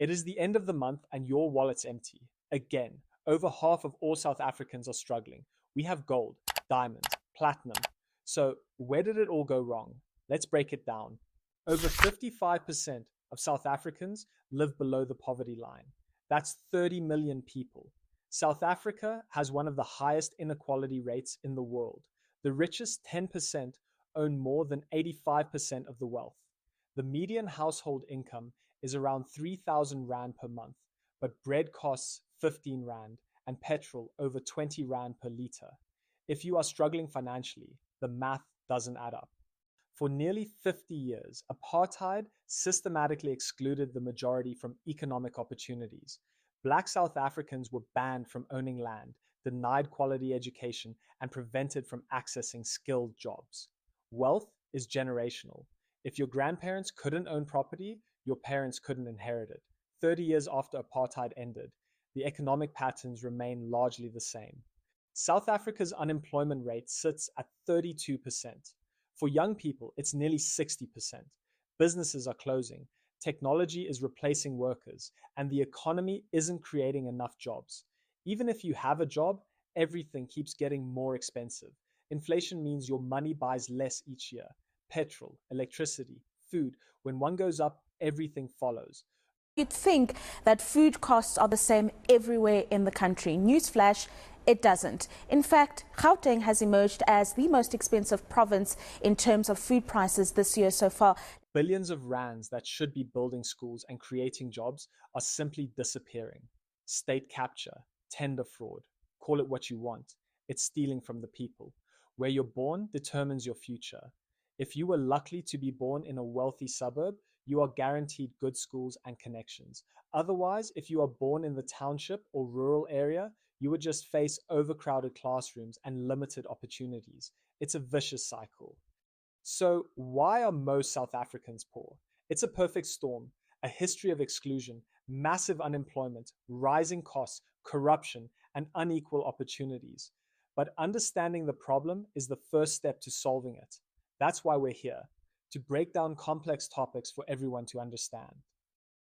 It is the end of the month and your wallet's empty. Again, over half of all South Africans are struggling. We have gold, diamonds, platinum. So, where did it all go wrong? Let's break it down. Over 55% of South Africans live below the poverty line. That's 30 million people. South Africa has one of the highest inequality rates in the world. The richest 10% own more than 85% of the wealth. The median household income is around 3,000 Rand per month, but bread costs 15 Rand and petrol over 20 Rand per litre. If you are struggling financially, the math doesn't add up. For nearly 50 years, apartheid systematically excluded the majority from economic opportunities. Black South Africans were banned from owning land, denied quality education, and prevented from accessing skilled jobs. Wealth is generational. If your grandparents couldn't own property, your parents couldn't inherit it. 30 years after apartheid ended, the economic patterns remain largely the same. South Africa's unemployment rate sits at 32%. For young people, it's nearly 60%. Businesses are closing, technology is replacing workers, and the economy isn't creating enough jobs. Even if you have a job, everything keeps getting more expensive. Inflation means your money buys less each year. Petrol, electricity, food. When one goes up, everything follows. You'd think that food costs are the same everywhere in the country. Newsflash, it doesn't. In fact, Gauteng has emerged as the most expensive province in terms of food prices this year so far. Billions of rands that should be building schools and creating jobs are simply disappearing. State capture, tender fraud, call it what you want. It's stealing from the people. Where you're born determines your future. If you were lucky to be born in a wealthy suburb, you are guaranteed good schools and connections. Otherwise, if you are born in the township or rural area, you would just face overcrowded classrooms and limited opportunities. It's a vicious cycle. So, why are most South Africans poor? It's a perfect storm, a history of exclusion, massive unemployment, rising costs, corruption, and unequal opportunities. But understanding the problem is the first step to solving it. That's why we're here, to break down complex topics for everyone to understand.